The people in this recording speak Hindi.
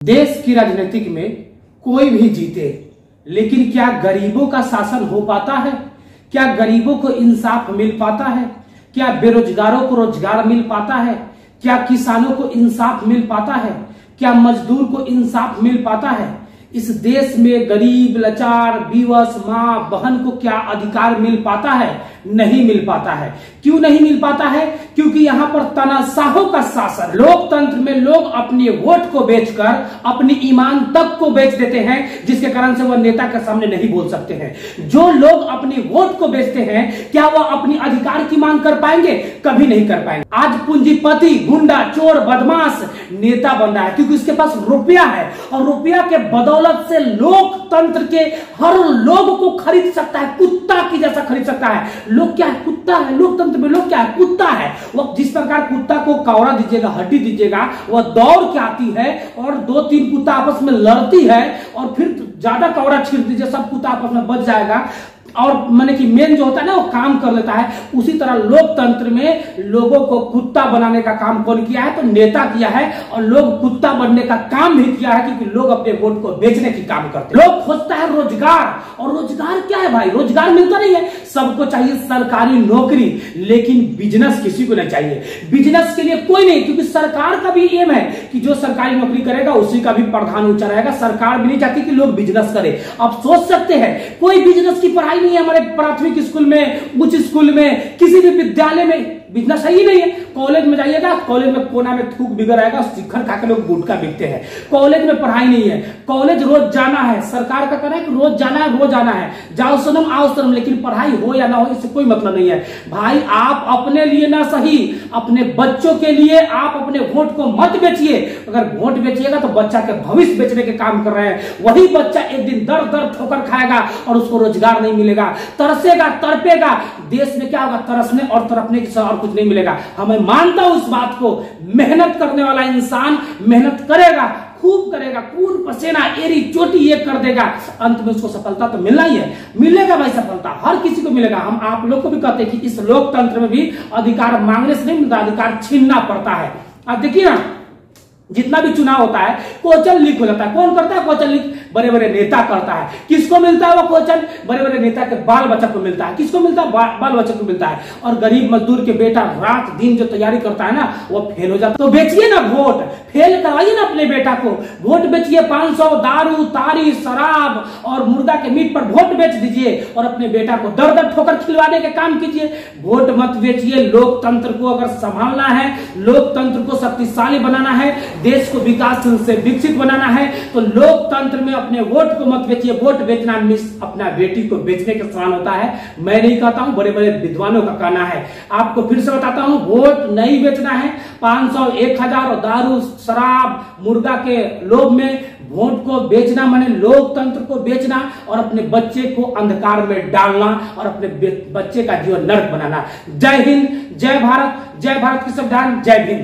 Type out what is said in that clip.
देश की राजनीतिक में कोई भी जीते, लेकिन क्या गरीबों का शासन हो पाता है? क्या गरीबों को इंसाफ मिल पाता है? क्या बेरोजगारों को रोजगार मिल पाता है? क्या किसानों को इंसाफ मिल पाता है? क्या मजदूर को इंसाफ मिल पाता है? इस देश में गरीब, लाचार, विवश, मां, बहन को क्या अधिकार मिल पाता है? नहीं मिल पाता है। क्यों नहीं मिल पाता है? क्योंकि यहाँ पर तानाशाहों का शासन। लोकतंत्र में लोग अपने वोट को बेचकर अपनी ईमान तक को बेच देते हैं, जिसके कारण से वह नेता के सामने नहीं बोल सकते हैं। जो लोग अपने वोट को बेचते हैं, क्या वह अपनी अधिकार की मांग कर पाएंगे? कभी नहीं कर पाएंगे। आज पूंजीपति, गुंडा, चोर, बदमाश नेता बन रहा है क्योंकि उसके पास रुपया है, और रुपया के बदौलत से लोकतंत्र के हर लोग को खरीद सकता है, कुत्ता की जैसा खरीद सकता है। लोग क्या है? कुत्ता है। लोकतंत्र में लोग क्या है? कुत्ता है। वह जिस प्रकार कुत्ता को कौरा दीजिएगा, हड्डी दीजिएगा, वह दौड़ के आती है और 2-3 कुत्ता आपस में लड़ती है, और फिर ज्यादा कौरा छीट दीजिए, सब कुत्ता आपस में बच जाएगा, और माने कि मेन जो होता है ना वो काम कर लेता है। उसी तरह लोकतंत्र में लोगों को कुत्ता बनाने का काम कौन किया है? तो नेता किया है, और लोग कुत्ता बनने का काम भी किया है क्योंकि लोग अपने वोट को बेचने की काम करते हैं। लोग खोजता है रोजगार, और रोजगार क्या है भाई? रोजगार मिलता नहीं है। सबको चाहिए सरकारी नौकरी, लेकिन बिजनेस किसी को नहीं चाहिए। बिजनेस के लिए कोई नहीं, क्योंकि सरकार का भी एम है कि जो सरकारी नौकरी करेगा उसी का भी प्रधान ऊंचा रहेगा। सरकार भी नहीं चाहती कि लोग बिजनेस करें। आप सोच सकते हैं, कोई बिजनेस की पढ़ाई नहीं है हमारे प्राथमिक स्कूल में, उच्च स्कूल में, किसी भी विद्यालय में बिजनेस ही नहीं है। कॉलेज में जाइएगा, कॉलेज में कोना में थूक बिगड़ आएगा, शिखर खाकर लोग गुटखा बिकते हैं। कॉलेज में पढ़ाई नहीं है। कॉलेज रोज जाना है, सरकार का कहना है कि रोज जाना है, रोज आना है, जाओ सनम आओ सनम, लेकिन पढ़ाई हो या ना हो इससे कोई मतलब नहीं है। भाई आप अपने लिए ना सही, अपने बच्चों के लिए आप अपने वोट को मत बेचिए। अगर वोट बेचिएगा तो बच्चा के भविष्य बेचने के काम कर रहे हैं। वही बच्चा एक दिन दर दर ठोकर खाएगा और उसको रोजगार नहीं मिलेगा, तरसेगा, तड़पेगा। देश में क्या होगा? तरसने और तड़पने की और कुछ नहीं मिलेगा। हमें मानता हूं इस बात को। मेहनत करने वाला इंसान मेहनत करेगा, खूब करेगा, खून पसीना एरी चोटी ये कर देगा, अंत में उसको सफलता तो मिलना ही है। मिलेगा भाई, सफलता हर किसी को मिलेगा। हम आप लोग को भी कहते हैं कि इस लोकतंत्र में भी अधिकार मांगने से नहीं मिलता, अधिकार छीनना पड़ता है। आप देखिए ना, जितना भी चुनाव होता है क्वेश्चन लीक हो जाता है। कौन करता है क्वेश्चन लीक? बड़े बड़े नेता करता है। किसको मिलता है वो क्वेश्चन? बड़े बड़े नेता के बाल बच्चा को मिलता है। किसको मिलता है? बाल बच्चा को मिलता है। और गरीब मजदूर के बेटा रात दिन जो तैयारी करता है ना, वो फेल हो जाता है। तो बेचिए ना वोट, फेल करवाइए ना अपने बेटा को। वोट बेचिए, 500 दारू, तारी, शराब और मुर्गा के मीट पर वोट बेच दीजिए, और अपने बेटा को दर दर ठोकर खिलवाने के काम कीजिए। वोट मत बेचिए। लोकतंत्र को अगर संभालना है, लोकतंत्र को शक्तिशाली बनाना है, देश को विकासशील से विकसित बनाना है, तो लोकतंत्र में अपने वोट को मत बेचिए। वोट बेचना मिस अपना बेटी को बेचने के समान होता है। मैं नहीं कहता हूं, बड़े बड़े विद्वानों का कहना है। आपको फिर से बताता हूं, वोट नहीं बेचना है। 500, 1000 और दारू, शराब, मुर्गा के लोभ में वोट को बेचना माने लोकतंत्र को बेचना, और अपने बच्चे को अंधकार में डालना, और अपने बच्चे का जीवन नरक बनाना। जय हिंद, जय भारत, जय भारत की संविधान, जय हिंद।